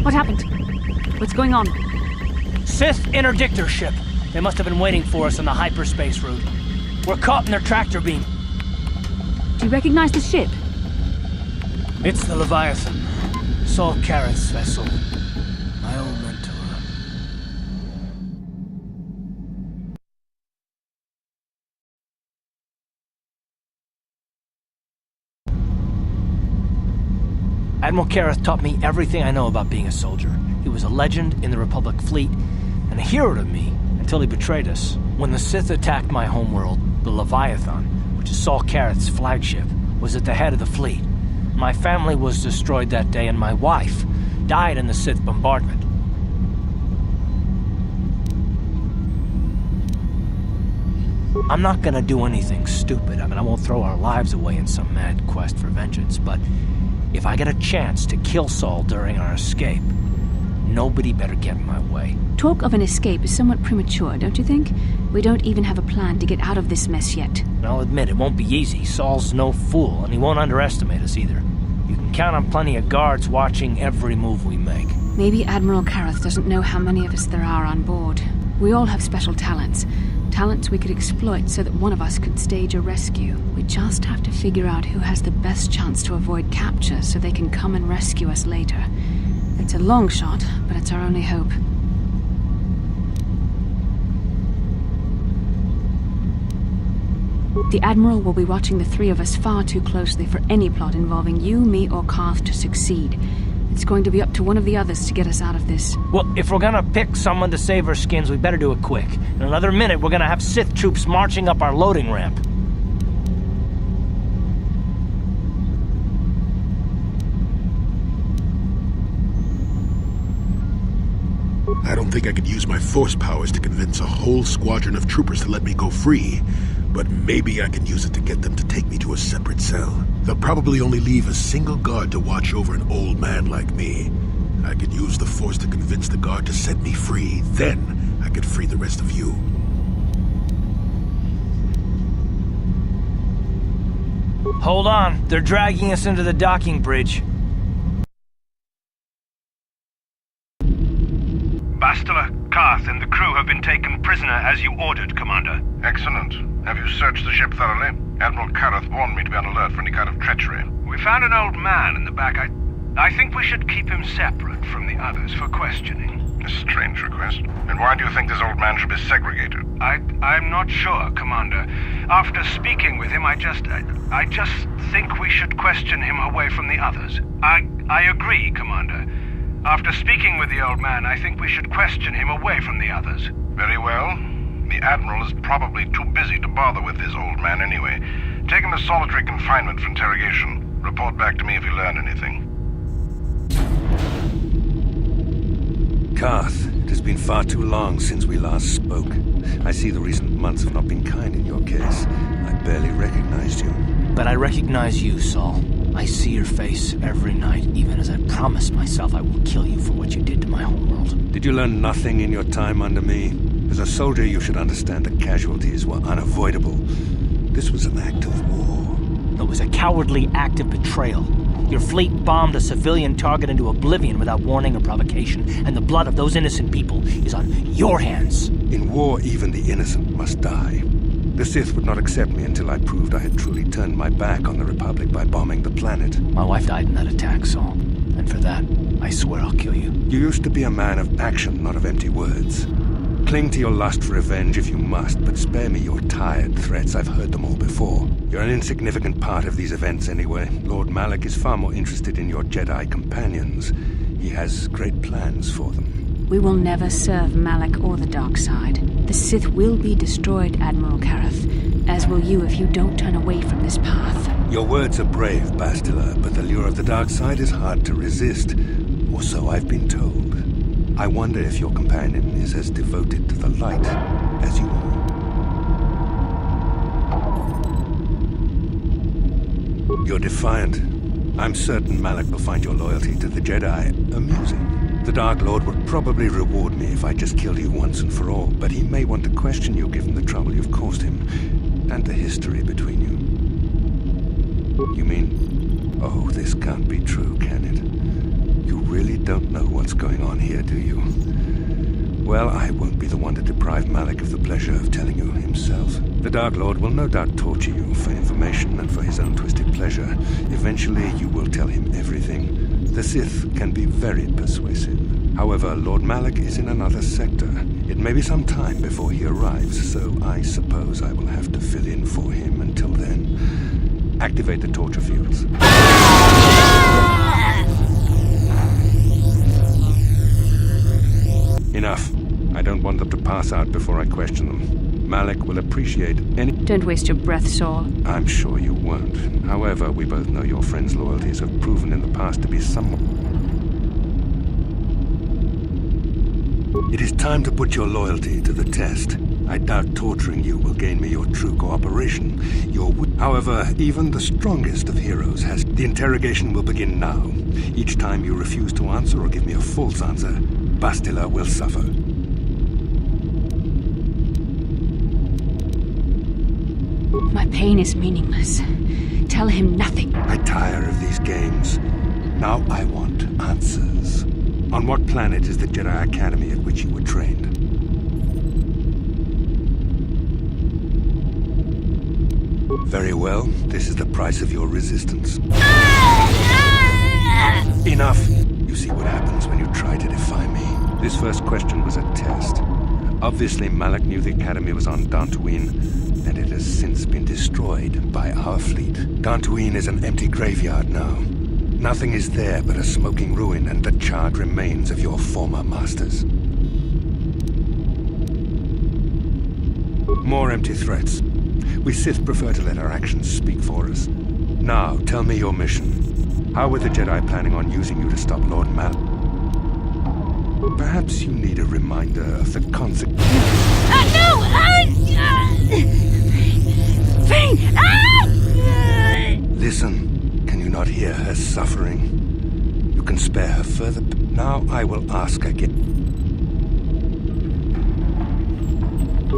What happened? What's going on? Sith interdictor ship. They must have been waiting for us on the hyperspace route. We're caught in their tractor beam. Do you recognize the ship? It's the Leviathan. Saul Karath's vessel. My old mentor. Admiral Karath taught me everything I know about being a soldier. He was a legend in the Republic fleet, and a hero to me until he betrayed us. When the Sith attacked my homeworld, the Leviathan, which is Saul Karath's flagship, was at the head of the fleet. My family was destroyed that day, and my wife died in the Sith bombardment. I'm not gonna do anything stupid. I won't throw our lives away in some mad quest for vengeance, but if I get a chance to kill Saul during our escape, nobody better get in my way. Talk of an escape is somewhat premature, don't you think? We don't even have a plan to get out of this mess yet. I'll admit, it won't be easy. Saul's no fool, and he won't underestimate us either. You can count on plenty of guards watching every move we make. Maybe Admiral Karath doesn't know how many of us there are on board. We all have special talents. Talents we could exploit so that one of us could stage a rescue. We just have to figure out who has the best chance to avoid capture so they can come and rescue us later. It's a long shot, but it's our only hope. The Admiral will be watching the three of us far too closely for any plot involving you, me, or Karth to succeed. It's going to be up to one of the others to get us out of this. Well, if we're gonna pick someone to save our skins, we better do it quick. In another minute, we're gonna have Sith troops marching up our loading ramp. I don't think I could use my force powers to convince a whole squadron of troopers to let me go free, but maybe I can use it to get them to take me to a separate cell. They'll probably only leave a single guard to watch over an old man like me. I could use the force to convince the guard to set me free. Then I could free the rest of you. Hold on, they're dragging us into the docking bridge. Bastila, Karth, and the crew have been taken prisoner as you ordered, Commander. Excellent. Have you searched the ship thoroughly? Admiral Karath warned me to be on alert for any kind of treachery. We found an old man in the back. I think we should keep him separate from the others for questioning. A strange request. And why do you think this old man should be segregated? I'm not sure, Commander. After speaking with him, I just think we should question him away from the others. I agree, Commander. After speaking with the old man, I think we should question him away from the others. Very well. The Admiral is probably too busy to bother with this old man anyway. Take him to solitary confinement for interrogation. Report back to me if you learn anything. Karth, it has been far too long since we last spoke. I see the recent months have not been kind in your case. I barely recognized you. But I recognize you, Saul. I see your face every night, even as I promised myself I will kill you for what you did to my homeworld. Did you learn nothing in your time under me? As a soldier, you should understand that casualties were unavoidable. This was an act of war. It was a cowardly act of betrayal. Your fleet bombed a civilian target into oblivion without warning or provocation, and the blood of those innocent people is on your hands. In war, even the innocent must die. The Sith would not accept me until I proved I had truly turned my back on the Republic by bombing the planet. My wife died in that attack, Saul. And for that, I swear I'll kill you. You used to be a man of action, not of empty words. Cling to your lust for revenge if you must, but spare me your tired threats. I've heard them all before. You're an insignificant part of these events anyway. Lord Malak is far more interested in your Jedi companions. He has great plans for them. We will never serve Malak or the dark side. The Sith will be destroyed, Admiral Karath, as will you if you don't turn away from this path. Your words are brave, Bastila, but the lure of the dark side is hard to resist. Or so I've been told. I wonder if your companion is as devoted to the light as you are. You're defiant. I'm certain Malak will find your loyalty to the Jedi amusing. The Dark Lord would probably reward me if I just killed you once and for all, but he may want to question you given the trouble you've caused him, and the history between you. You mean... Oh, this can't be true, can it? You really don't know what's going on here, do you? Well, I won't be the one to deprive Malak of the pleasure of telling you himself. The Dark Lord will no doubt torture you for information and for his own twisted pleasure. Eventually, you will tell him everything. The Sith can be very persuasive. However, Lord Malak is in another sector. It may be some time before he arrives, so I suppose I will have to fill in for him until then. Activate the torture fields. Enough. I don't want them to pass out before I question them. Malak will appreciate any... Don't waste your breath, Saul. I'm sure you won't. However, we both know your friend's loyalties have proven in the past to be somewhat... It is time to put your loyalty to the test. I doubt torturing you will gain me your true cooperation. However, even the strongest of heroes has... The interrogation will begin now. Each time you refuse to answer or give me a false answer, Bastila will suffer. My pain is meaningless. Tell him nothing. I tire of these games. Now I want answers. On what planet is the Jedi Academy at which you were trained? Very well. This is the price of your resistance. Enough! You see what happens when you try to defy me. This first question was a test. Obviously, Malak knew the Academy was on Dantooine, and it has since been destroyed by our fleet. Dantooine is an empty graveyard now. Nothing is there but a smoking ruin and the charred remains of your former masters. More empty threats. We Sith prefer to let our actions speak for us. Now, tell me your mission. How were the Jedi planning on using you to stop Lord Malak? Perhaps you need a reminder of the consequences. No! Pain! Listen, can you not hear her suffering? You can spare her further. Now I will ask again.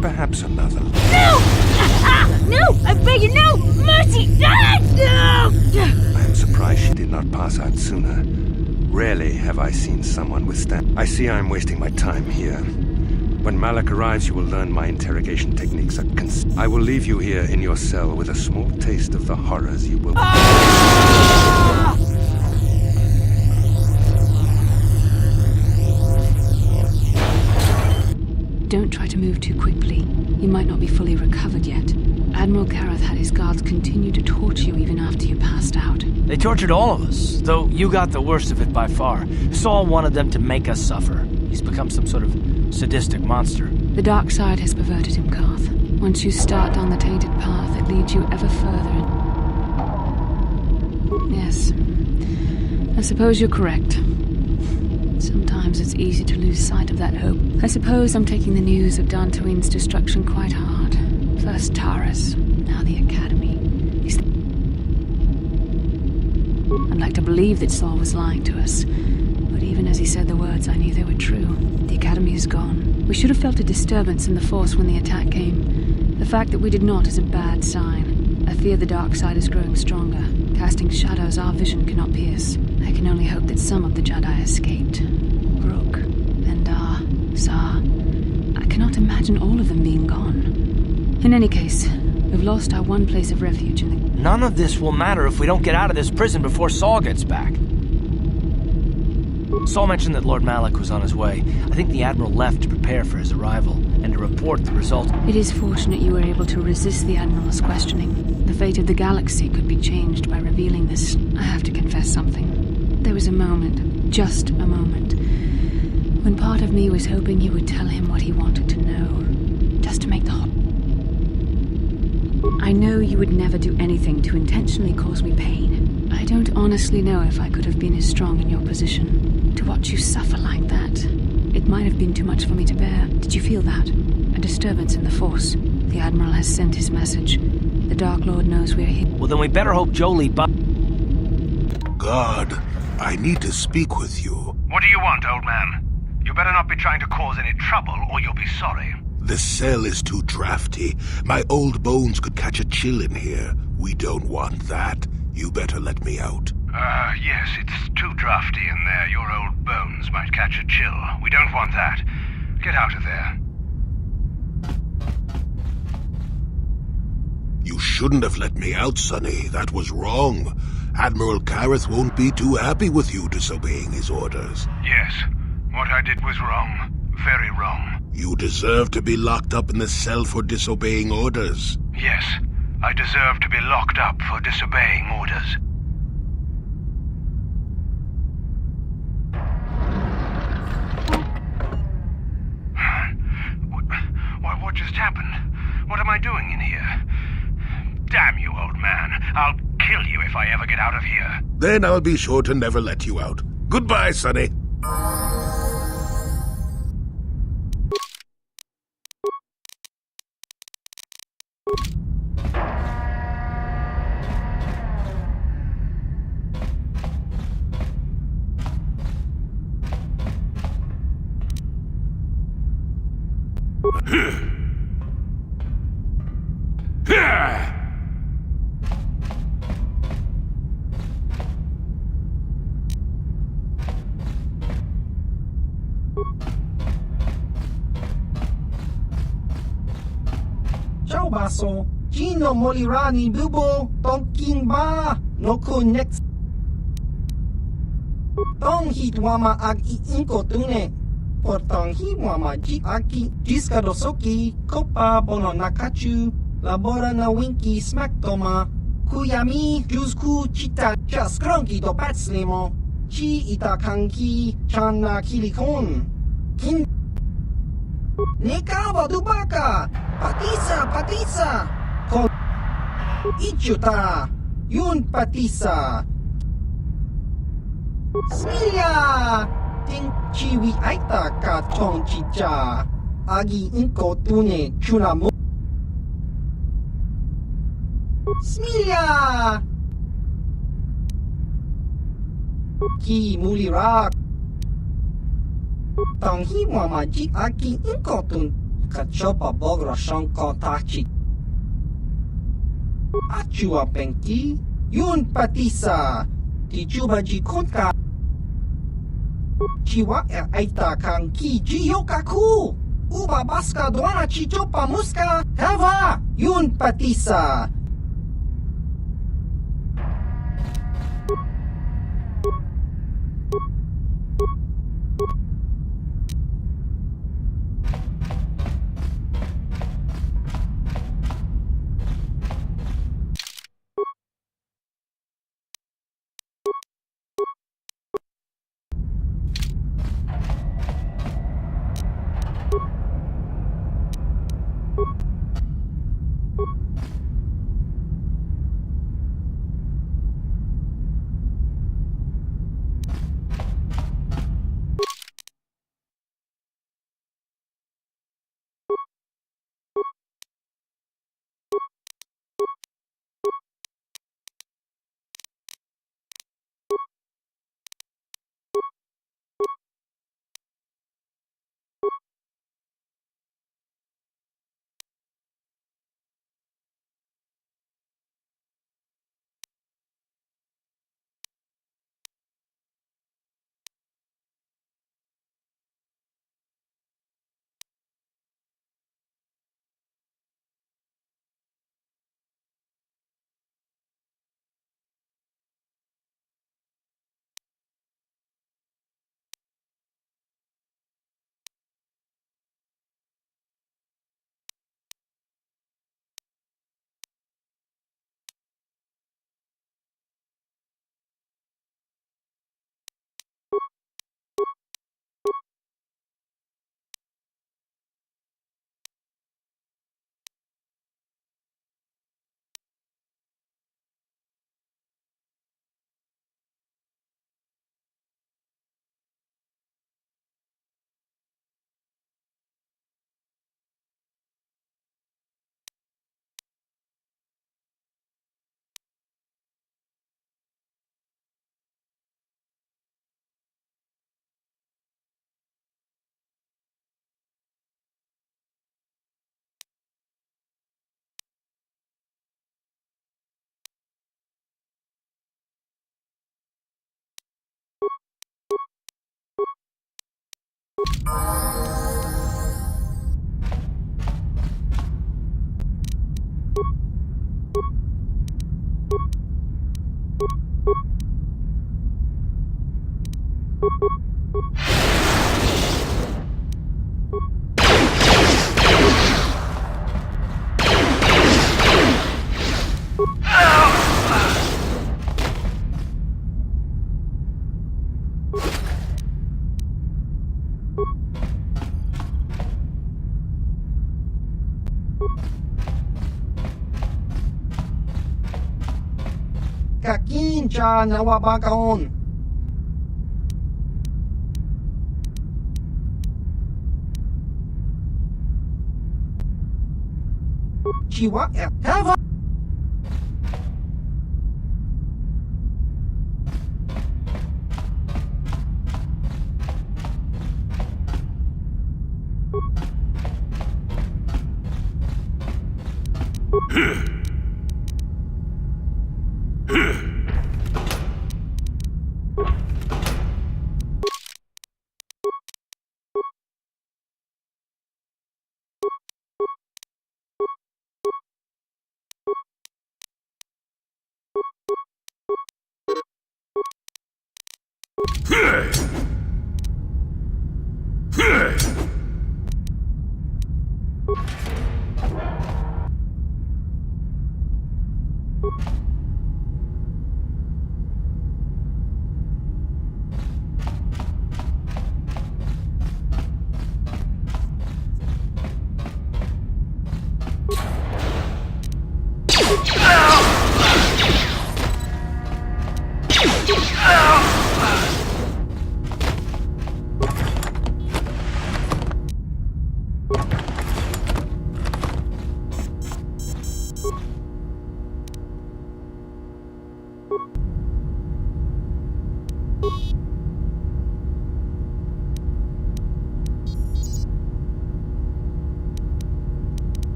Perhaps another. No! No! I beg you, no! Mercy! No! I am surprised she did not pass out sooner. Rarely have I seen someone withstand. I see I am wasting my time here. When Malak arrives, you will learn my interrogation techniques. I will leave you here in your cell with a small taste of the horrors you will... Don't try to move too quickly. You might not be fully recovered yet. Admiral Kareth had his guards continue to torture you even after you passed out. They tortured all of us, though you got the worst of it by far. Saul wanted them to make us suffer. He's become some sort of sadistic monster. The dark side has perverted him, Karth. Once you start down the tainted path, it leads you ever further. Yes. I suppose you're correct. Sometimes it's easy to lose sight of that hope. I suppose I'm taking the news of Dantooine's destruction quite hard. First Taurus, now the Academy. I'd like to believe that Saul was lying to us. But even as he said the words, I knew they were true. The Academy is gone. We should have felt a disturbance in the Force when the attack came. The fact that we did not is a bad sign. I fear the dark side is growing stronger, casting shadows our vision cannot pierce. I can only hope that some of the Jedi escaped. Rook, Bendar, Zar. I cannot imagine all of them being gone. In any case, we've lost our one place of refuge in the... None of this will matter if we don't get out of this prison before Saul gets back. Saul mentioned that Lord Malak was on his way. I think the Admiral left to prepare for his arrival, and to report the result. It is fortunate you were able to resist the Admiral's questioning. The fate of the galaxy could be changed by revealing this. I have to confess something. There was a moment, just a moment, when part of me was hoping you would tell him what he wanted to know, just to make the whole... I know you would never do anything to intentionally cause me pain. I don't honestly know if I could have been as strong in your position. To watch you suffer like that, it might have been too much for me to bear. Did you feel that? A disturbance in the Force. The Admiral has sent his message. The Dark Lord knows we're here. Well, then we better hope Jolie God, I need to speak with you. What do you want, old man? You better not be trying to cause any trouble, or you'll be sorry. The cell is too drafty. My old bones could catch a chill in here. We don't want that. You better let me out. Yes, it's too drafty in there. Your old bones might catch a chill. We don't want that. Get out of there. You shouldn't have let me out, Sonny. That was wrong. Admiral Kareth won't be too happy with you disobeying his orders. Yes, what I did was wrong. Very wrong. You deserve to be locked up in the cell for disobeying orders. Yes, I deserve to be locked up for disobeying orders. What just happened? What am I doing in here? Damn you, old man. I'll kill you if I ever get out of here. Then I'll be sure to never let you out. Goodbye, Sonny. Ciao baso, Gino Molirani Bubo, Tonking Ba, Noku Next. Tong Hitwama Ag Inko Tune, Portong Hiwama Ji Aki, Jiska Dosoki, Kopa Bono Nakachu, Labora na Winky Smack Toma, Kuyami, Jusku Chita Jaskronki do Patslimo, Chi Itakanki, Chana Kilikon, Kin. Nekawa Dubaka, Patisa, Kon Ichuta, Yun Patisa, Smilia, Ting Chiwi Aita Ka Chong Chicha, Agi Inko Tune Chunamo. Smilia, Ki Mulirak. Tang hi mama ji aki inkotun kachopa bogra shanko tachi. Achua penki yun patisa tichuba ji konka. Chiwa aita kan ki ji yokaku. Uba baska doana chichopa muska. Hava yun patisa. Kakincha nawabakaon. Chiwa Tava.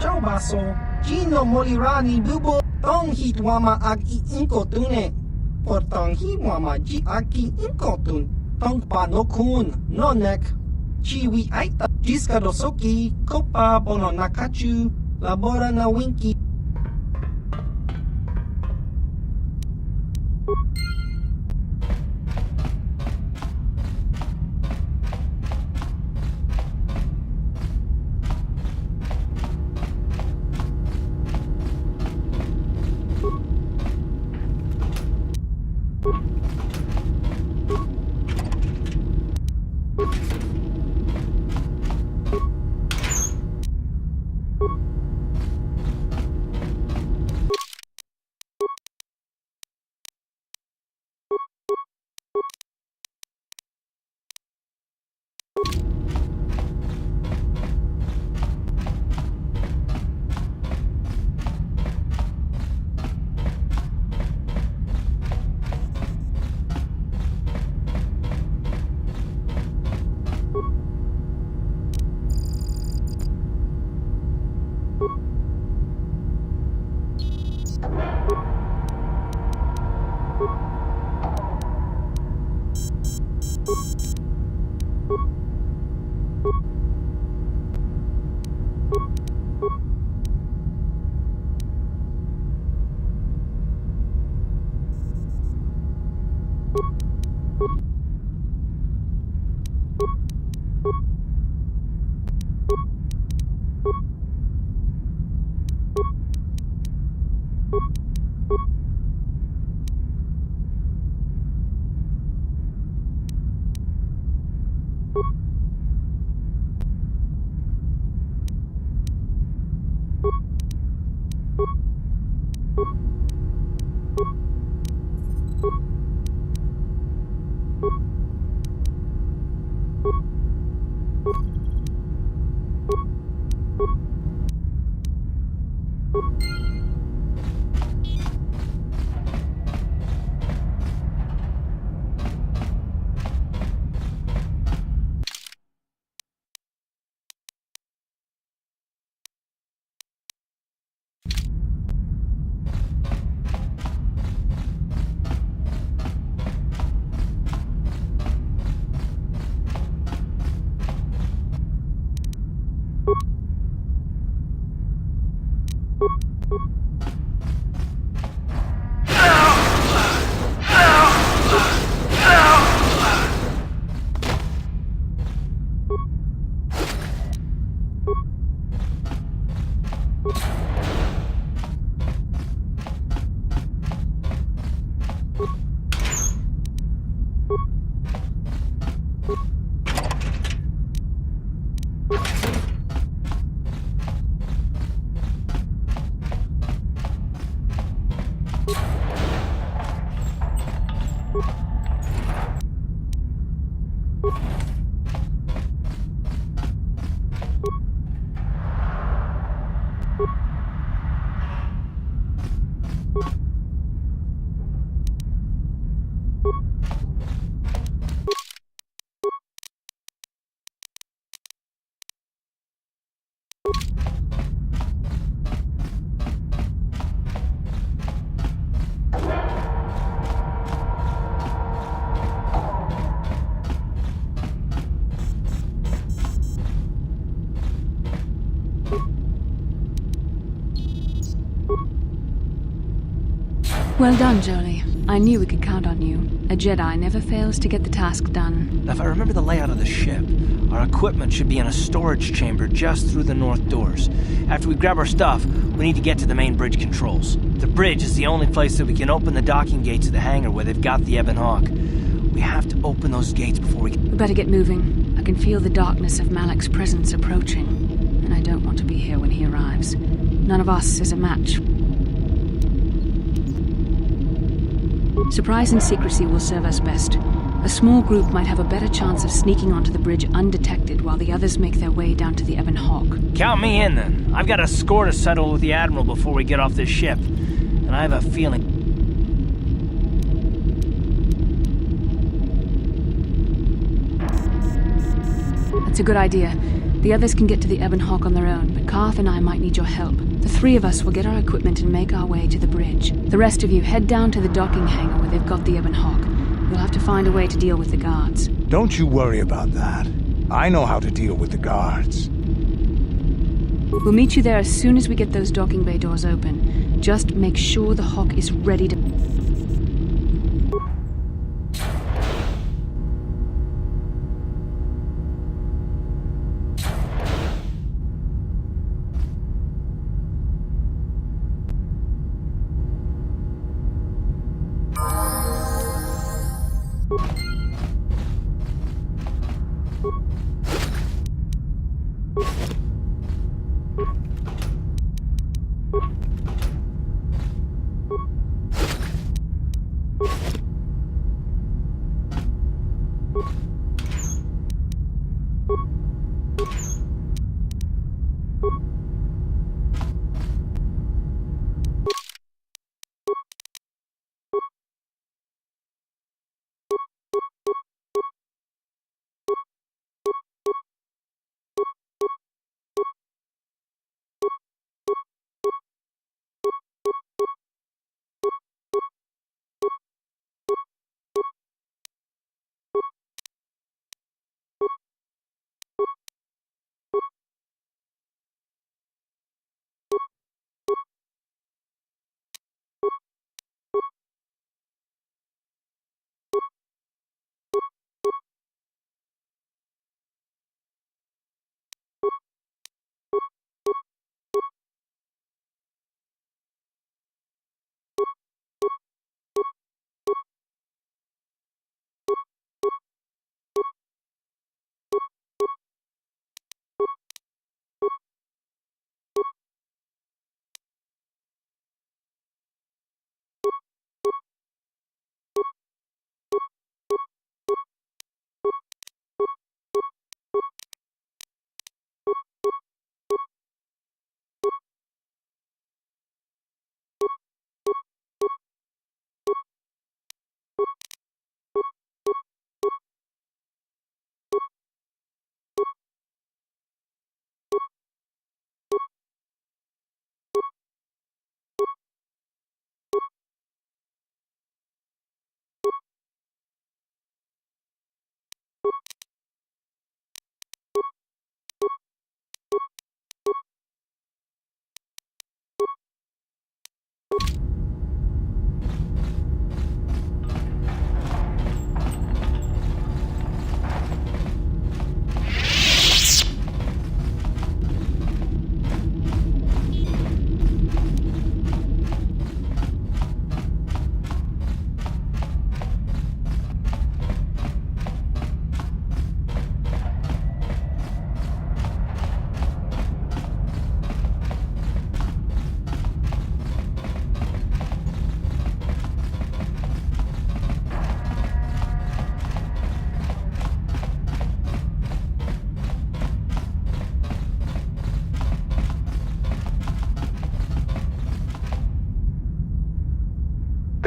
Ciao baso, Gino Molirani bubo tong hitwama ag iinkotune. Portang hiwama ji aki inkotun. Tong panokun nonek. Chiwi aita jiskadosoki kopa bono nakachu labora na winki. Well done, Jolie. I knew we could count on you. A Jedi never fails to get the task done. If I remember the layout of the ship, our equipment should be in a storage chamber just through the north doors. After we grab our stuff, we need to get to the main bridge controls. The bridge is the only place that we can open the docking gates of the hangar where they've got the Ebon Hawk. We have to open those gates before we can... We better get moving. I can feel the darkness of Malak's presence approaching, and I don't want to be here when he arrives. None of us is a match. Surprise and secrecy will serve us best. A small group might have a better chance of sneaking onto the bridge undetected while the others make their way down to the Ebon Hawk. Count me in, then. I've got a score to settle with the Admiral before we get off this ship. And I have a feeling... That's a good idea. The others can get to the Ebon Hawk on their own, but Karth and I might need your help. The three of us will get our equipment and make our way to the bridge. The rest of you head down to the docking hangar where they've got the Ebon Hawk. We'll have to find a way to deal with the guards. Don't you worry about that. I know how to deal with the guards. We'll meet you there as soon as we get those docking bay doors open. Just make sure the Hawk is ready to...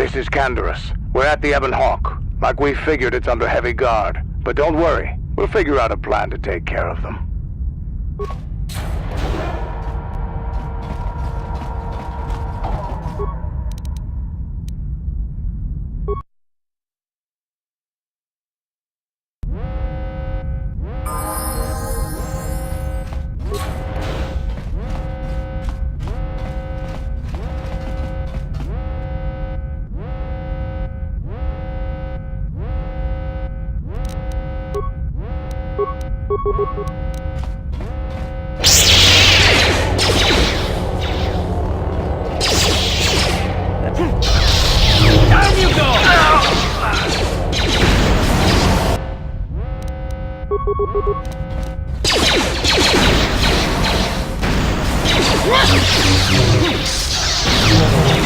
This is Canderous. We're at the Ebon Hawk. Like we figured, it's under heavy guard. But don't worry, we'll figure out a plan to take care of them. Down you go!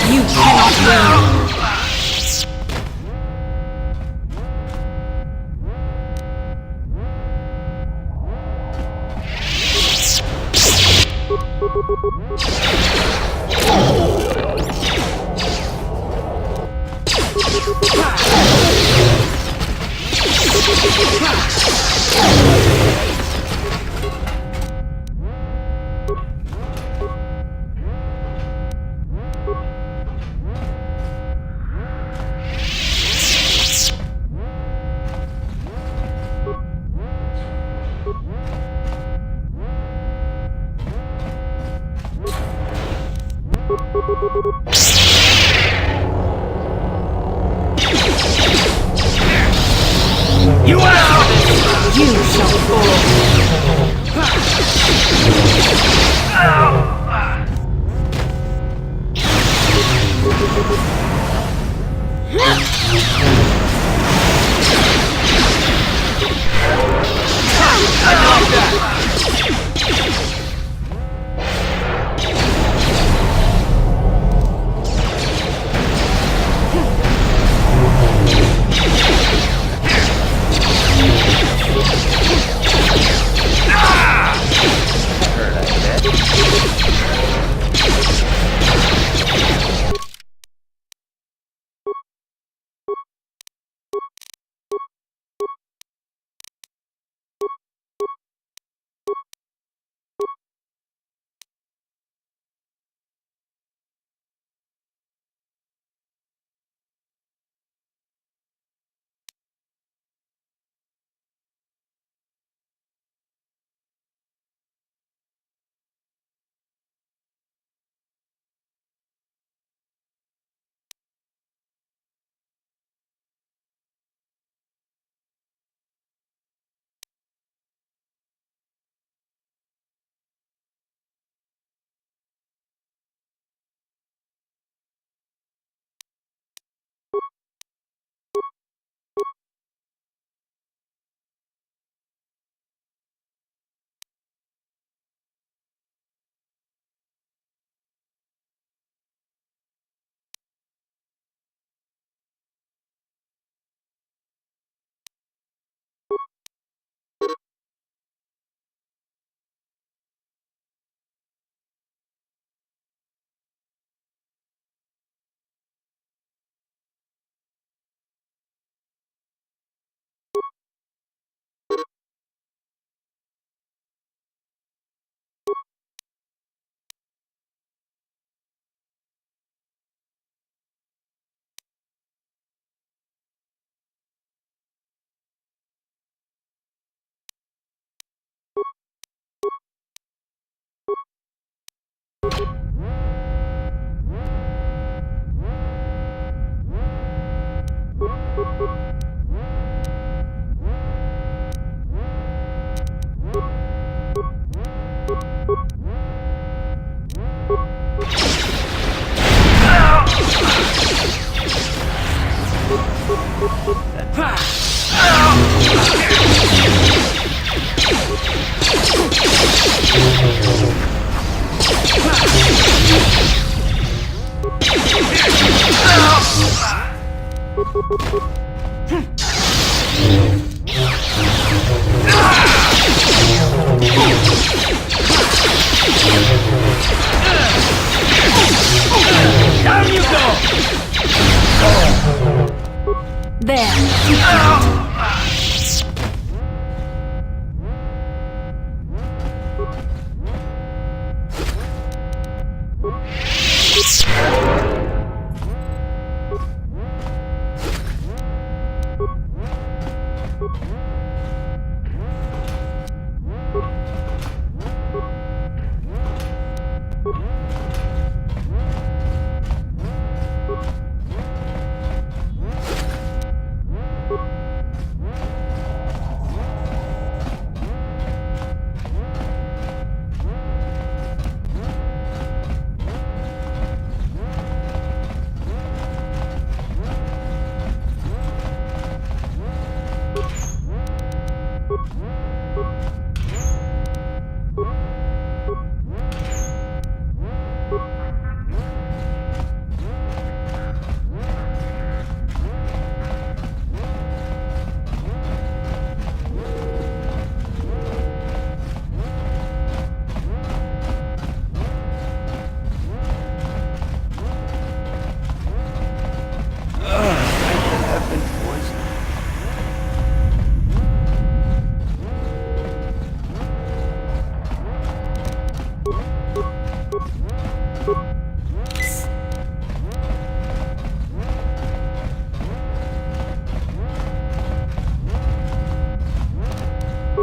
You cannot win! You out! You shall fall! Down you go! There.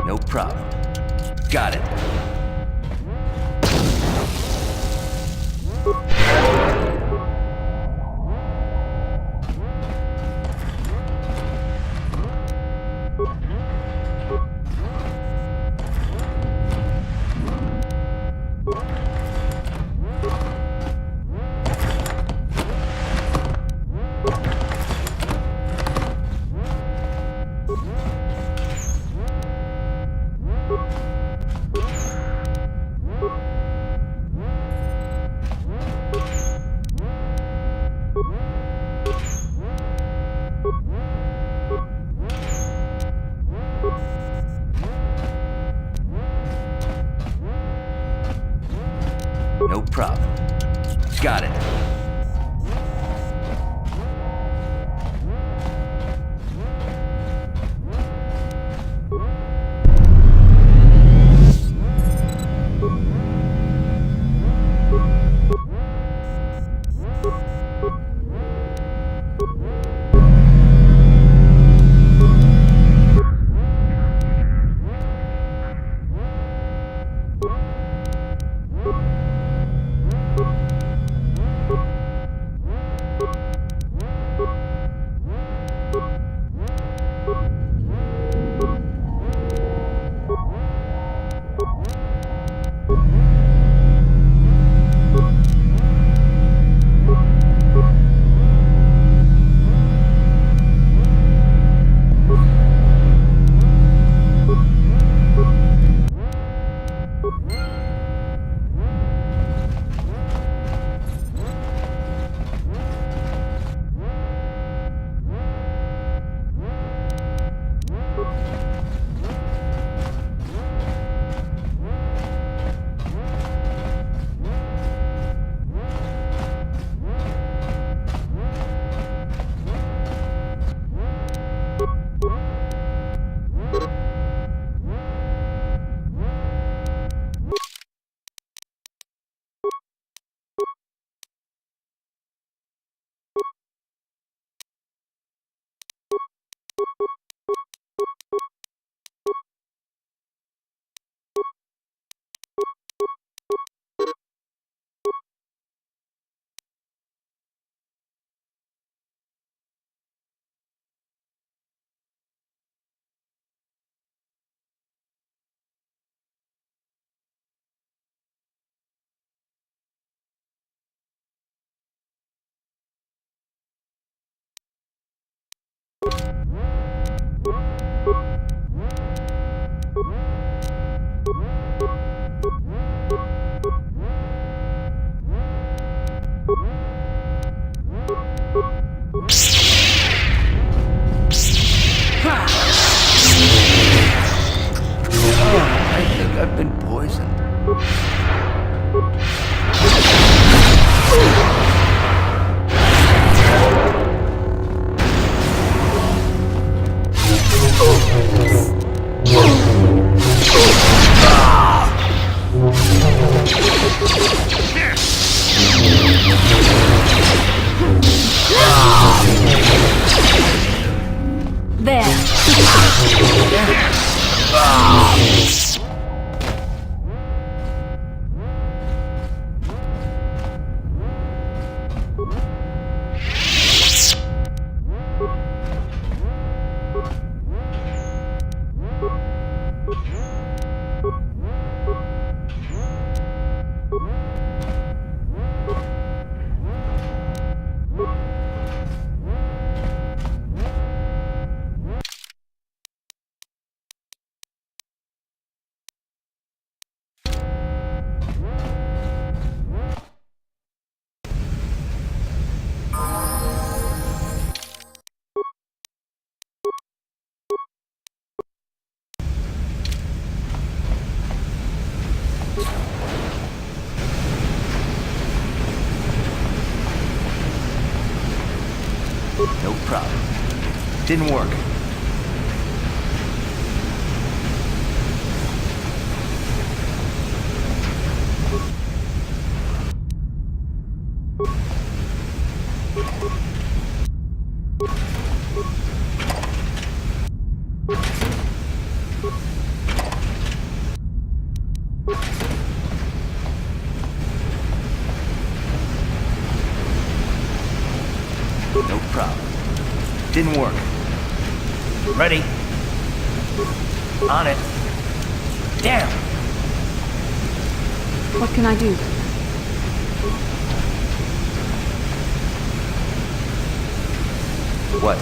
No problem. Got it. No problem. Got it. No problem. Didn't work. No problem. Didn't work. Ready? On it. Damn! What can I do? What?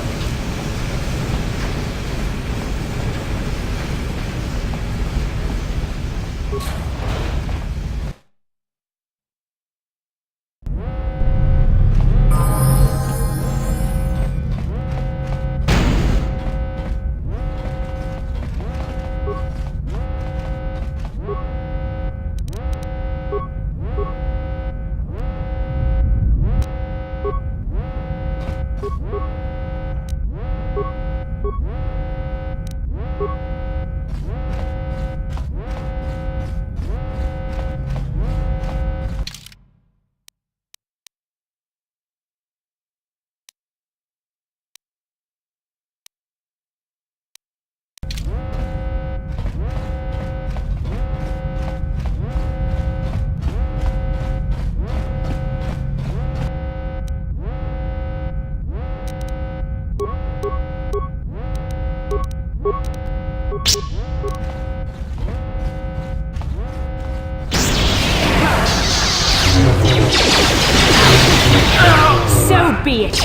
So be it!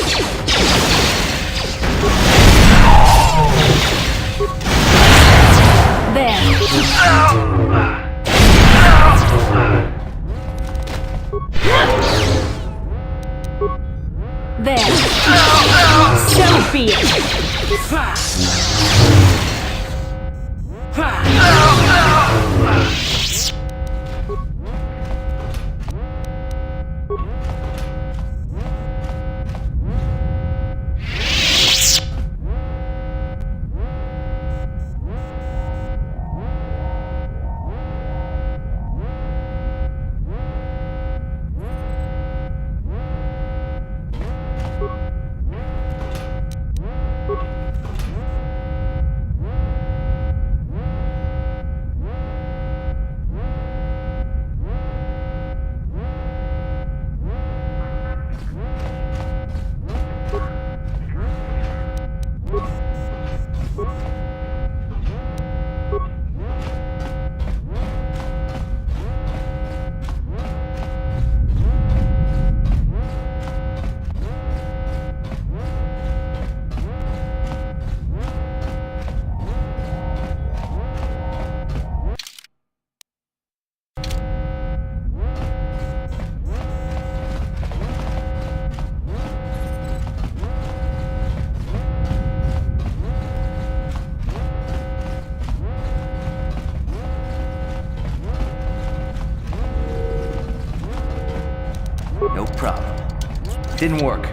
There. So be it! No problem. Didn't work.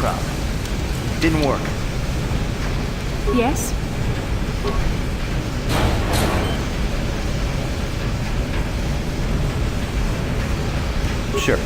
problem. Didn't work. Yes? Sure.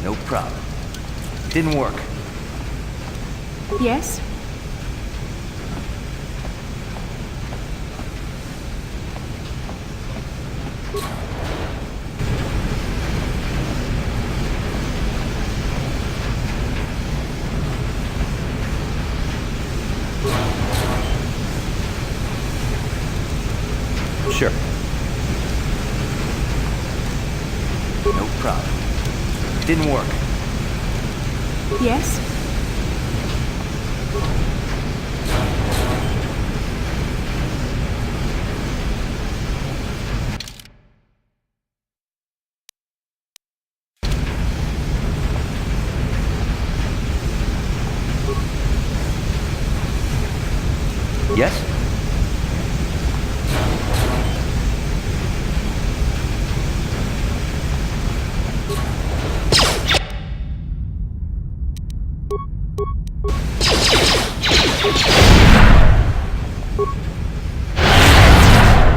No problem. Didn't work. Yes? Sure. No problem. Didn't work. Yes? Yes?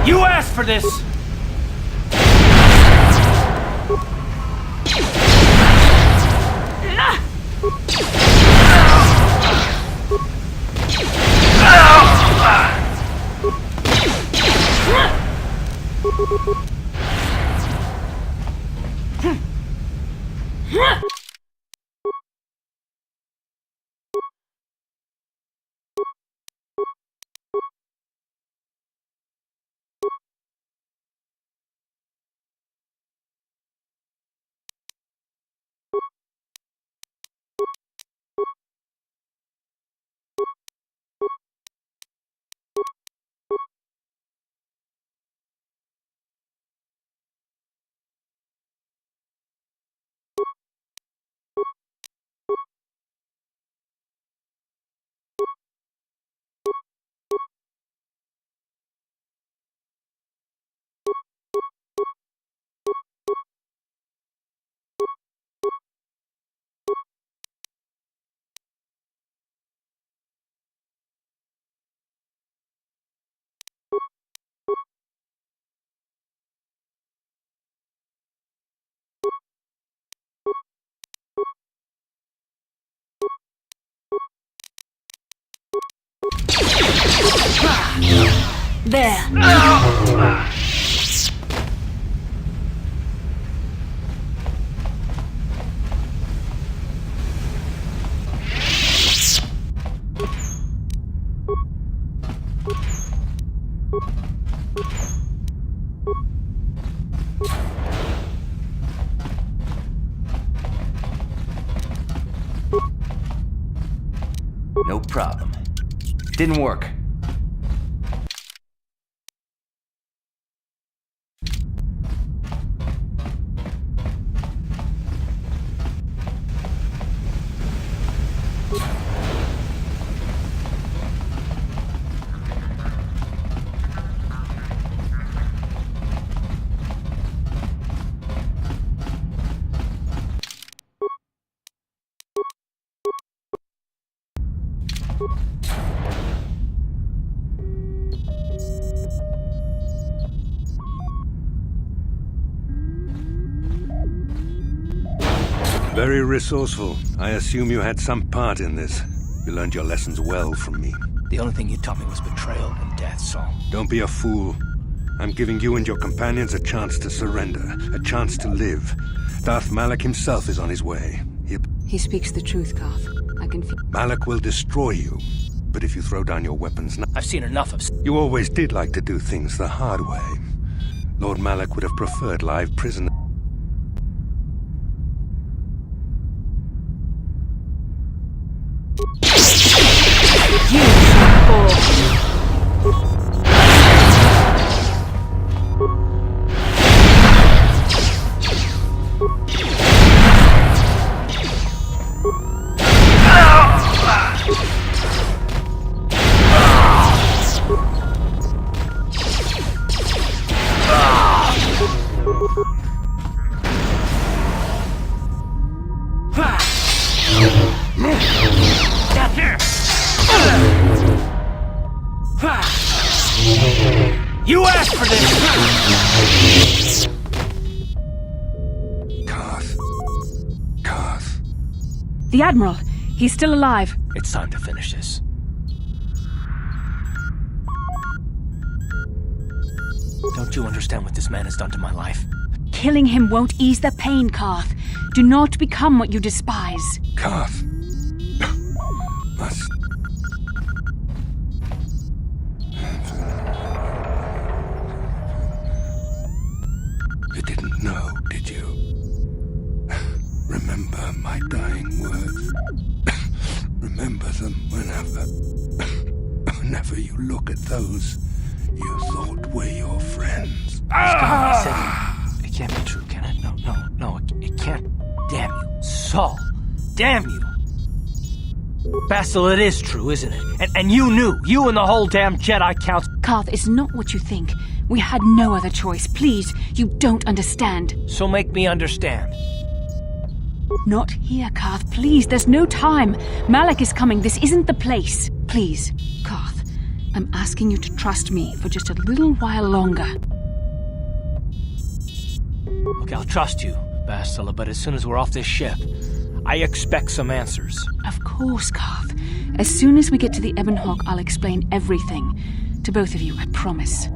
You asked for this! There. No problem. Didn't work. Very resourceful. I assume you had some part in this. You learned your lessons well from me. The only thing you taught me was betrayal and death, Saul. Don't be a fool. I'm giving you and your companions a chance to surrender, a chance to live. Darth Malak himself is on his way. He speaks the truth, Carth. I can feel... Malak will destroy you, but if you throw down your weapons now... I've seen enough of... You always did like to do things the hard way. Lord Malak would have preferred live prison. You fall. You asked for this! Carth. The Admiral. He's still alive. It's time to finish this. Don't you understand what this man has done to my life? Killing him won't ease the pain, Carth. Do not become what you despise. Carth. Must... You didn't know, did you? Remember my dying words. Remember them whenever you look at those you thought were your friends. It can't be true, can it? No, it can't. Damn you. Saul. Damn you. Basil, it is true, isn't it? And you knew. You and the whole damn Jedi Council. Carth, it's not what you think. We had no other choice. Please, you don't understand. So make me understand. Not here, Carth. Please, there's no time. Malak is coming. This isn't the place. Please, Carth, I'm asking you to trust me for just a little while longer. Okay, I'll trust you, Bastila, but as soon as we're off this ship, I expect some answers. Of course, Carth. As soon as we get to the Ebon Hawk, I'll explain everything. To both of you, I promise.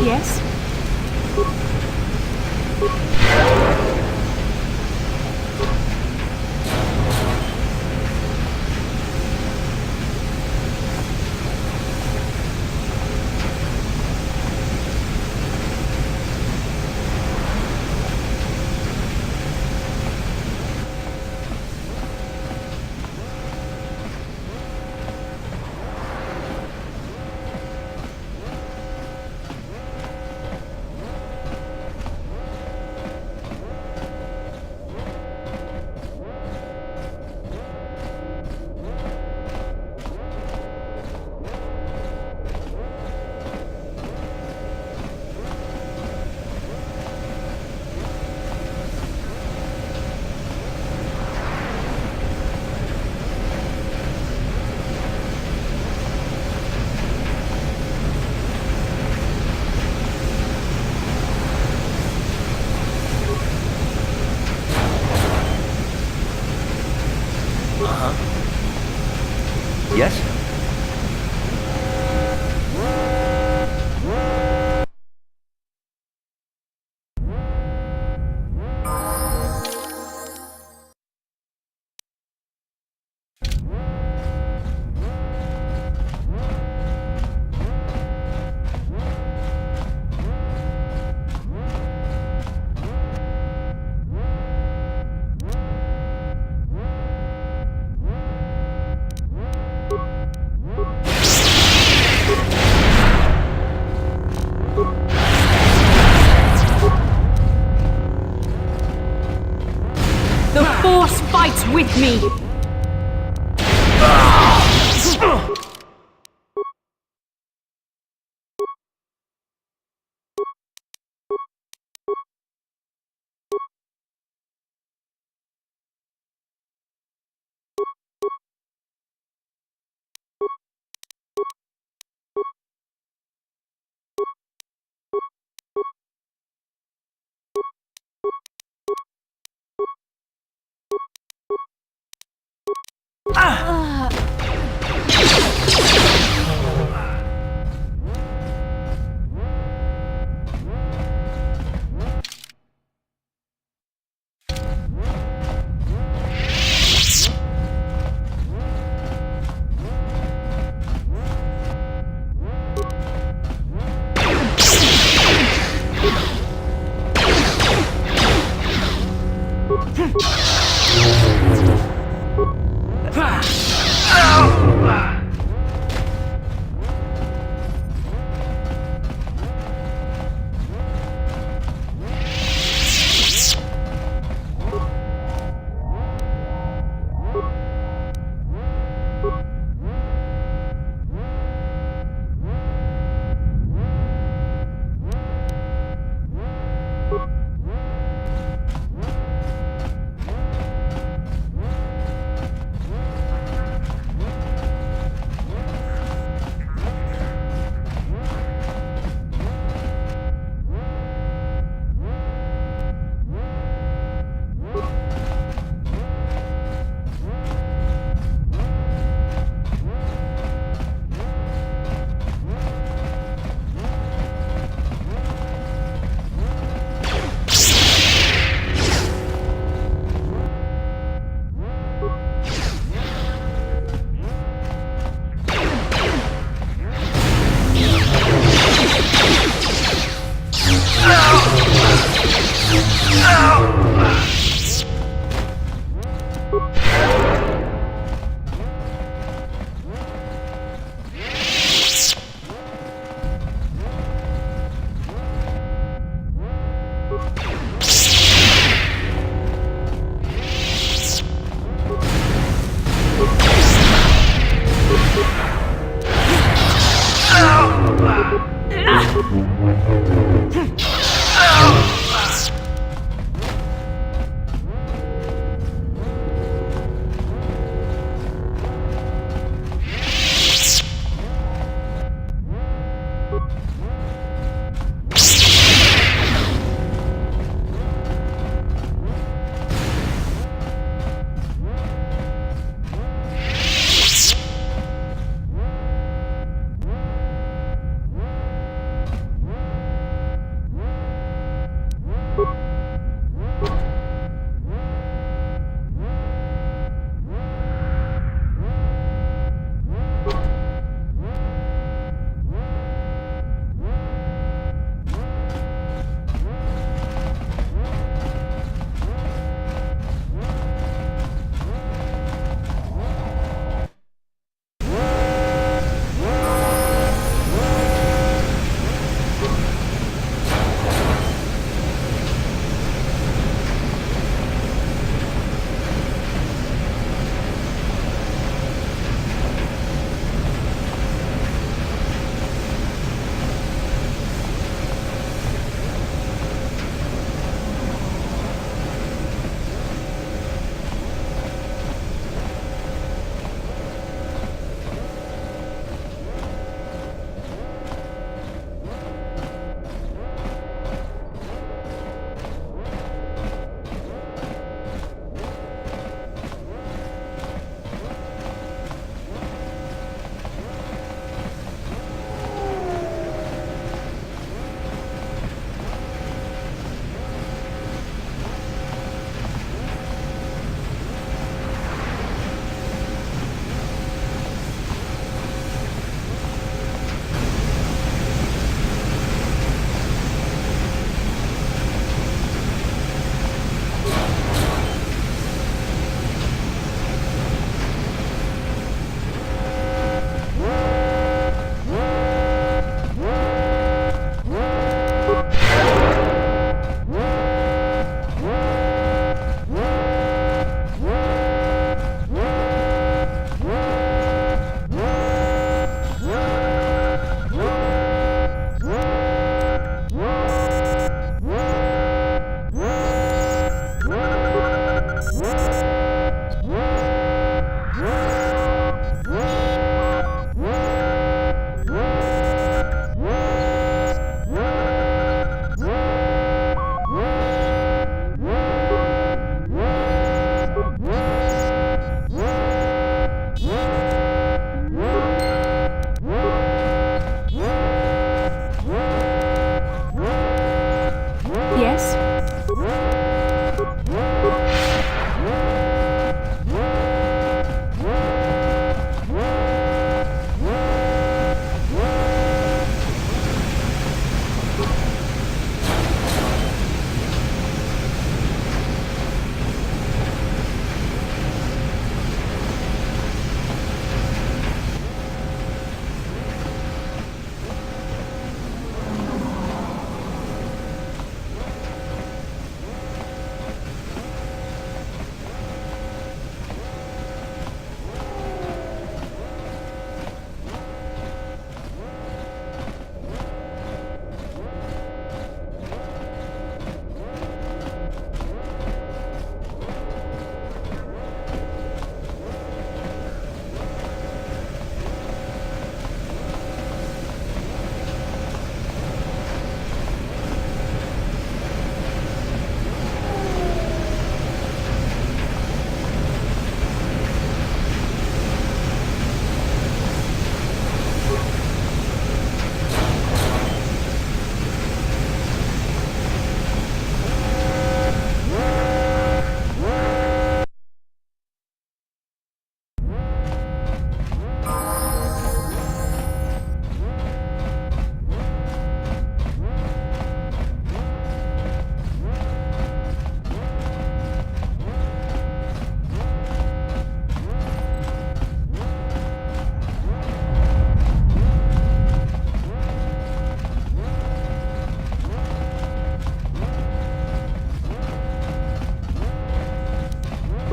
Yes? with me!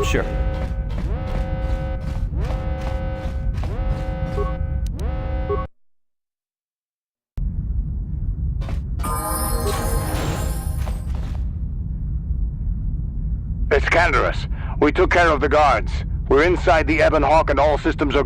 Sure. It's Canderous. We took care of the guards. We're inside the Ebon Hawk and all systems are...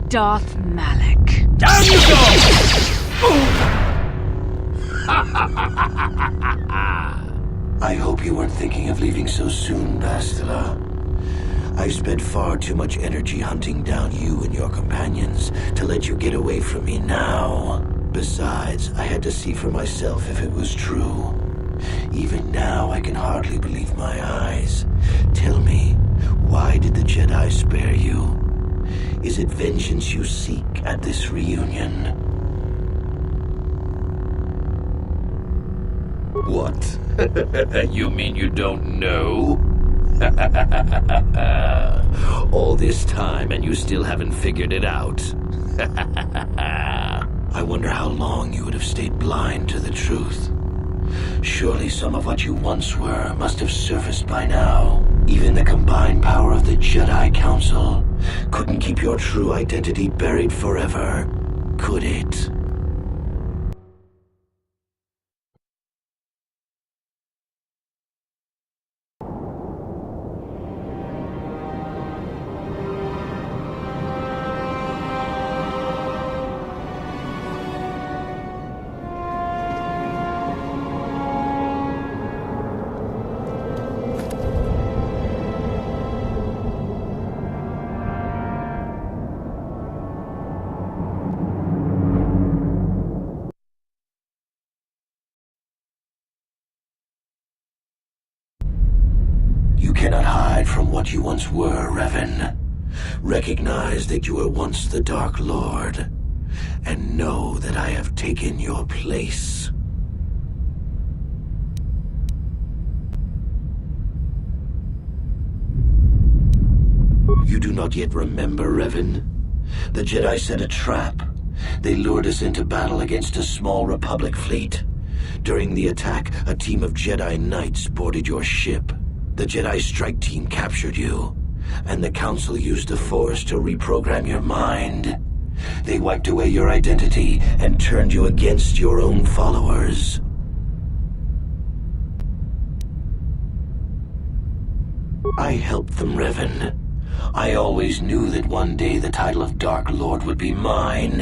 Darth Malak. Down you go! I hope you weren't thinking of leaving so soon, Bastila. I've spent far too much energy hunting down you and your companions to let you get away from me now. Besides, I had to see for myself if it was true. Even now, I can hardly believe my eyes. Tell me, why did the Jedi spare you? Is it vengeance you seek at this reunion? What? You mean you don't know? All this time and you still haven't figured it out? I wonder how long you would have stayed blind to the truth. Surely some of what you once were must have surfaced by now. Even the combined power of the Jedi Council couldn't keep your true identity buried forever, could it? cannot hide from what you once were, Revan. Recognize that you were once the Dark Lord, and know that I have taken your place. You do not yet remember, Revan? The Jedi set a trap. They lured us into battle against a small Republic fleet. During the attack, a team of Jedi Knights boarded your ship. The Jedi strike team captured you, and the Council used the Force to reprogram your mind. They wiped away your identity and turned you against your own followers. I helped them, Revan. I always knew that one day the title of Dark Lord would be mine.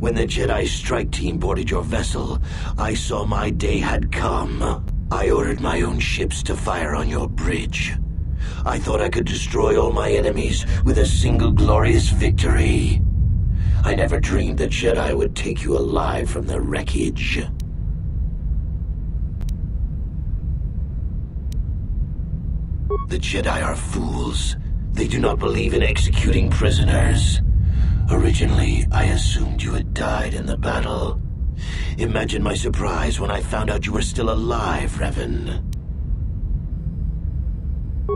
When the Jedi strike team boarded your vessel, I saw my day had come. I ordered my own ships to fire on your bridge. I thought I could destroy all my enemies with a single glorious victory. I never dreamed the Jedi would take you alive from the wreckage. The Jedi are fools. They do not believe in executing prisoners. Originally, I assumed you had died in the battle. Imagine my surprise when I found out you were still alive, Revan.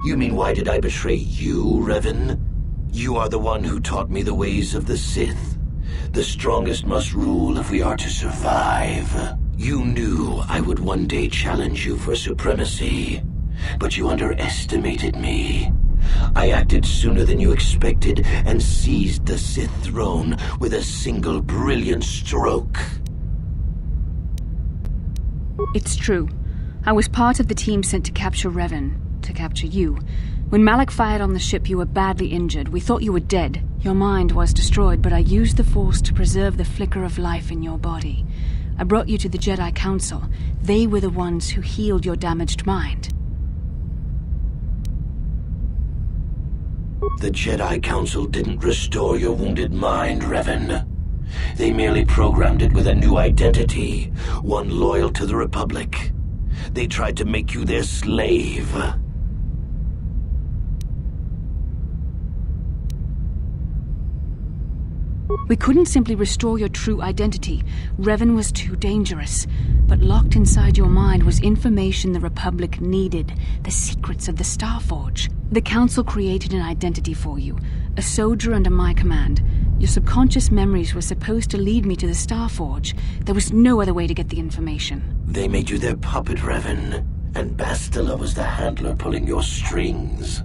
You mean why did I betray you, Revan? You are the one who taught me the ways of the Sith. The strongest must rule if we are to survive. You knew I would one day challenge you for supremacy, but you underestimated me. I acted sooner than you expected and seized the Sith throne with a single brilliant stroke. It's true. I was part of the team sent to capture Revan, to capture you. When Malak fired on the ship, you were badly injured. We thought you were dead. Your mind was destroyed, but I used the Force to preserve the flicker of life in your body. I brought you to the Jedi Council. They were the ones who healed your damaged mind. The Jedi Council didn't restore your wounded mind, Revan. They merely programmed it with a new identity, one loyal to the Republic. They tried to make you their slave. We couldn't simply restore your true identity. Revan was too dangerous. But locked inside your mind was information the Republic needed, the secrets of the Starforge. The Council created an identity for you, a soldier under my command. Your subconscious memories were supposed to lead me to the Starforge. There was no other way to get the information. They made you their puppet, Revan, and Bastila was the handler pulling your strings.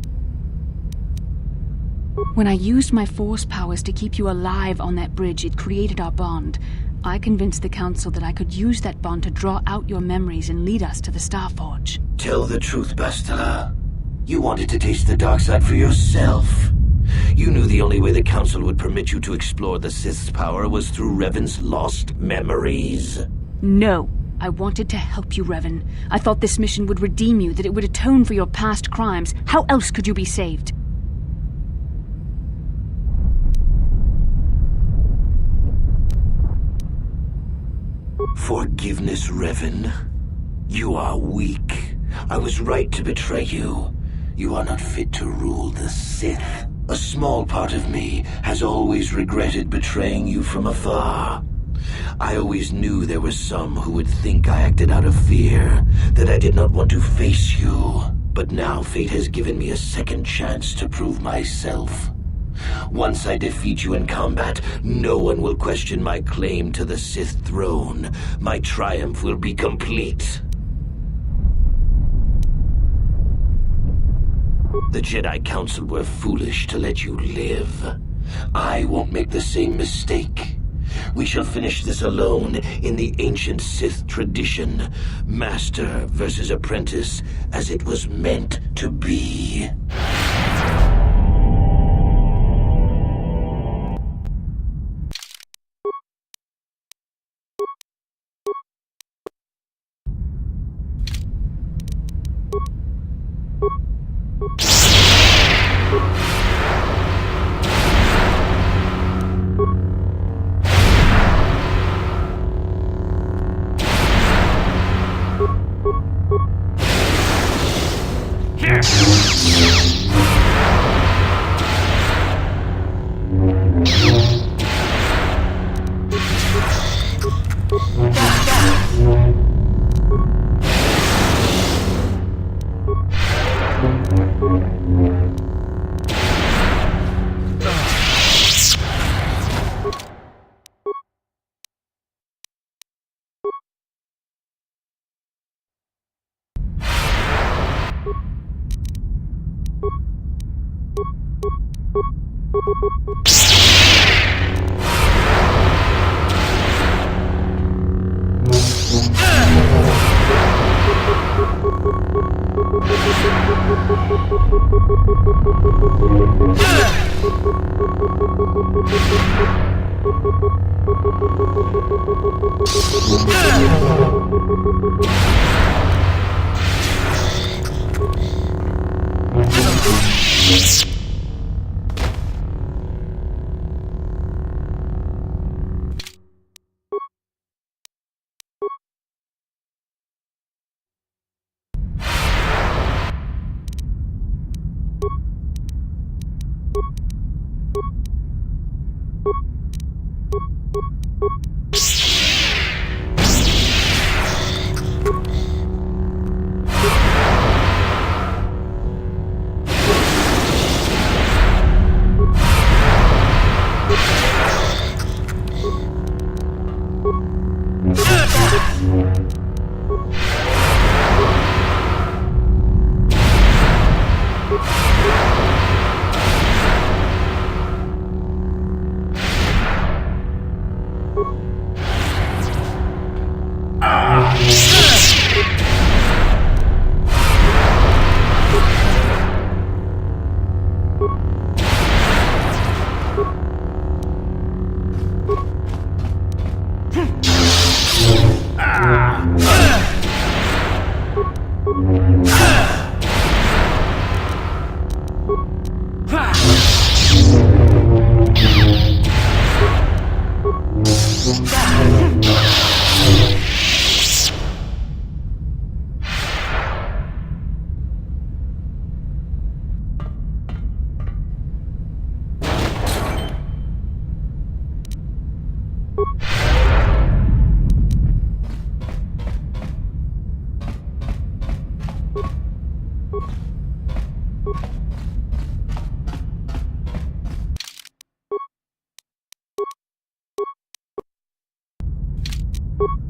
When I used my Force powers to keep you alive on that bridge, it created our bond. I convinced the Council that I could use that bond to draw out your memories and lead us to the Starforge. Tell the truth, Bastila. You wanted to taste the dark side for yourself. You knew the only way the Council would permit you to explore the Sith's power was through Revan's lost memories. No. I wanted to help you, Revan. I thought this mission would redeem you, that it would atone for your past crimes. How else could you be saved? Forgiveness, Revan. You are weak. I was right to betray you. You are not fit to rule the Sith. A small part of me has always regretted betraying you from afar. I always knew there were some who would think I acted out of fear, that I did not want to face you. But now fate has given me a second chance to prove myself. Once I defeat you in combat, no one will question my claim to the Sith throne. My triumph will be complete. The Jedi Council were foolish to let you live. I won't make the same mistake. We shall finish this alone in the ancient Sith tradition. Master versus apprentice, as it was meant to be. Here!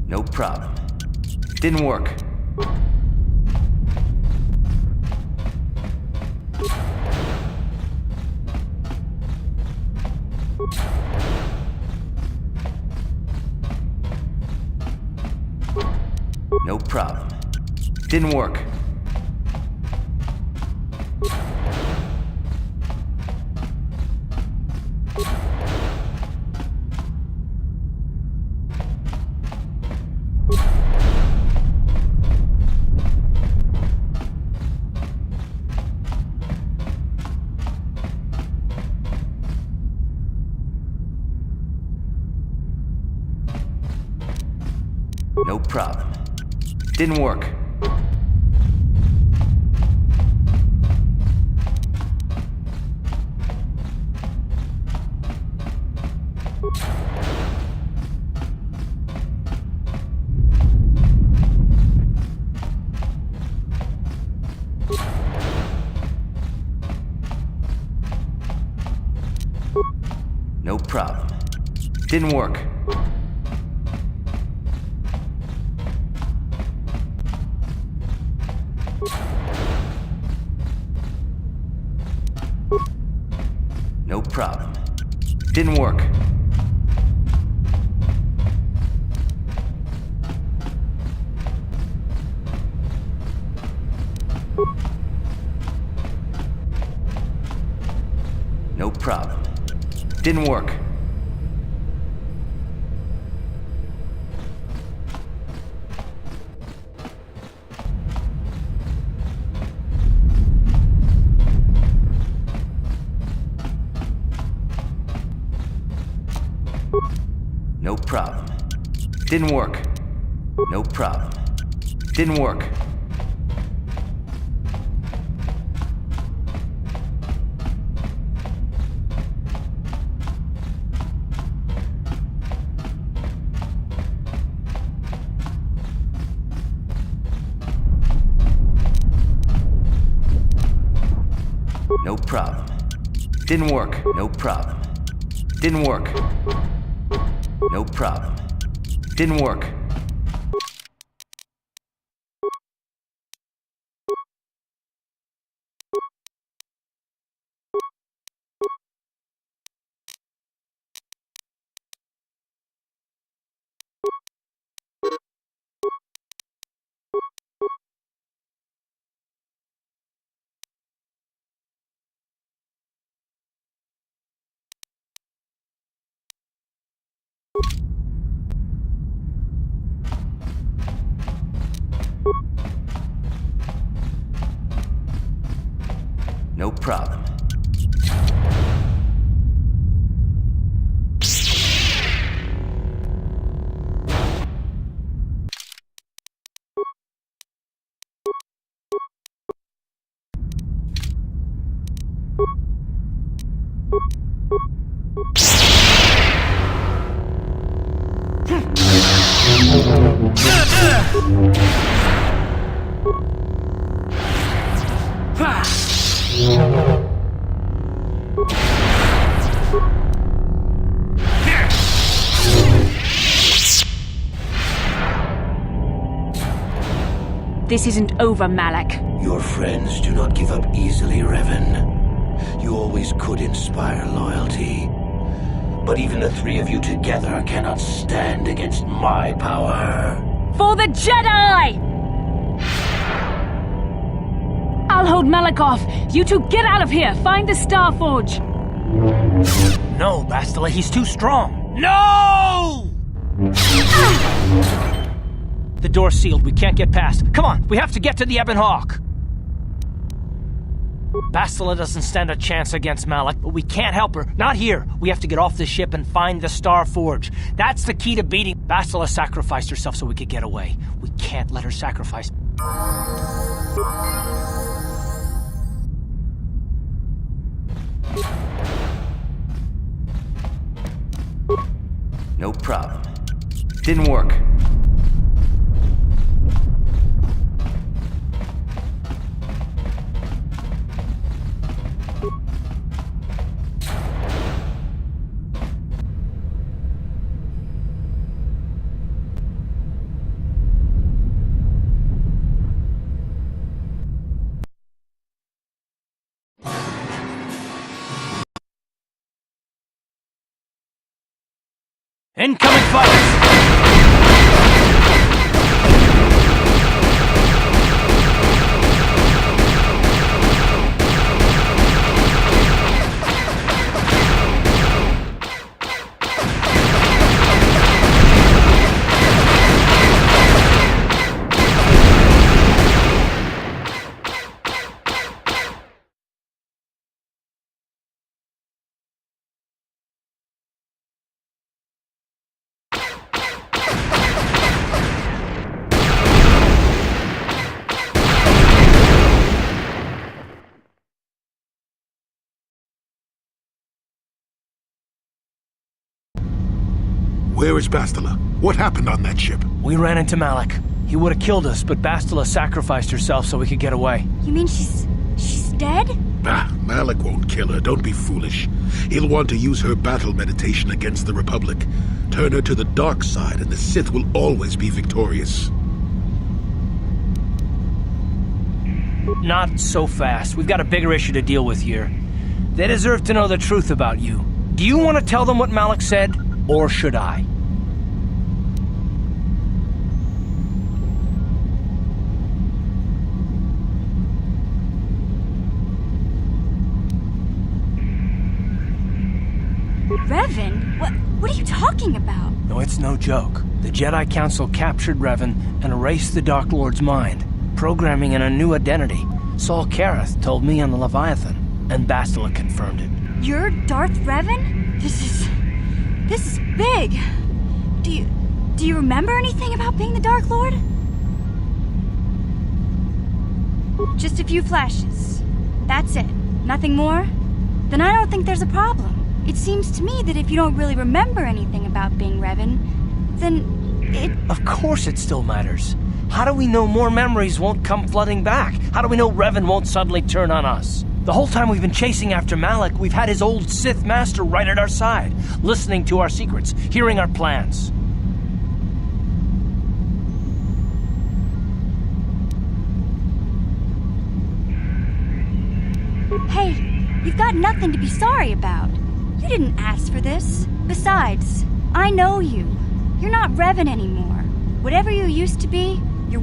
No problem. Didn't work. No problem. Didn't work. No problem. Didn't work. No problem. Didn't work. No problem. Didn't work. No problem. Didn't work. No problem. Didn't work. No problem. Didn't work. No problem. Didn't work. No problem. Didn't work. No problem. Didn't work. No problem. This isn't over, Malak. Your friends do not give up easily, Revan. You always could inspire loyalty. But even the three of you together cannot stand against my power. For the Jedi! I'll hold Malak off. You two get out of here. Find the Star Forge. No, Bastila, he's too strong. No! The door's sealed. We can't get past. Come on, we have to get to the Ebon Hawk. Bastila doesn't stand a chance against Malak, but we can't help her. Not here. We have to get off the ship and find the Star Forge. That's the key to beating. Bastila sacrificed herself so we could get away. We can't let her sacrifice. No problem. Didn't work. Incoming fighters! Where is Bastila? What happened on that ship? We ran into Malak. He would have killed us, but Bastila sacrificed herself so we could get away. You mean she's dead? Bah, Malak won't kill her. Don't be foolish. He'll want to use her battle meditation against the Republic. Turn her to the dark side, and the Sith will always be victorious. Not so fast. We've got a bigger issue to deal with here. They deserve to know the truth about you. Do you want to tell them what Malak said, or should I? Revan? What are you talking about? No, it's no joke. The Jedi Council captured Revan and erased the Dark Lord's mind, programming in a new identity. Saul Kareth told me on the Leviathan, and Bastila confirmed it. You're Darth Revan? This is big. Do you remember anything about being the Dark Lord? Just a few flashes. That's it. Nothing more? Then I don't think there's a problem. It seems to me that if you don't really remember anything about being Revan, then it... Of course it still matters. How do we know more memories won't come flooding back? How do we know Revan won't suddenly turn on us? The whole time we've been chasing after Malak, we've had his old Sith master right at our side, listening to our secrets, hearing our plans. Hey, you've got nothing to be sorry about. You didn't ask for this. Besides, I know you. You're not Revan anymore. Whatever you used to be, you're...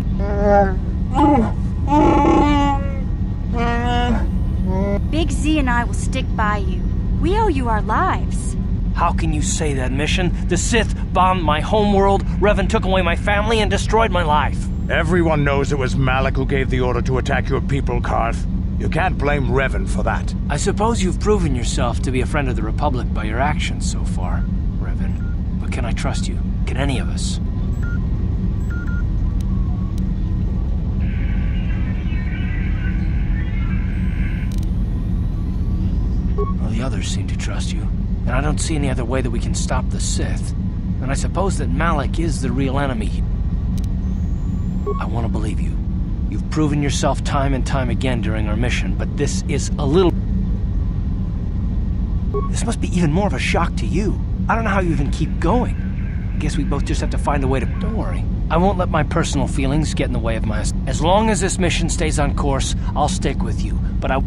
Big Z and I will stick by you. We owe you our lives. How can you say that, Mission? The Sith bombed my homeworld, Revan took away my family, and destroyed my life. Everyone knows it was Malak who gave the order to attack your people, Karth. You can't blame Revan for that. I suppose you've proven yourself to be a friend of the Republic by your actions so far, Revan. But can I trust you? Can any of us? Well, the others seem to trust you, and I don't see any other way that we can stop the Sith. And I suppose that Malak is the real enemy. I want to believe you. You've proven yourself time and time again during our mission, but this is a little... This must be even more of a shock to you. I don't know how you even keep going. I guess we both just have to find a way to... Don't worry. I won't let my personal feelings get in the way of my... As long as this mission stays on course, I'll stick with you.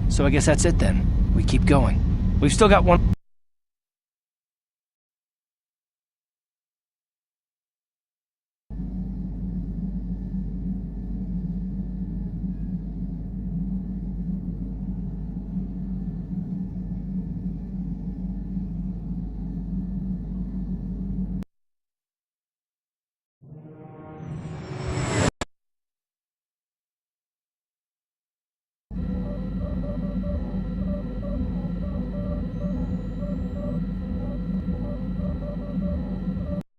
So I guess that's it then. We keep going. We've still got one...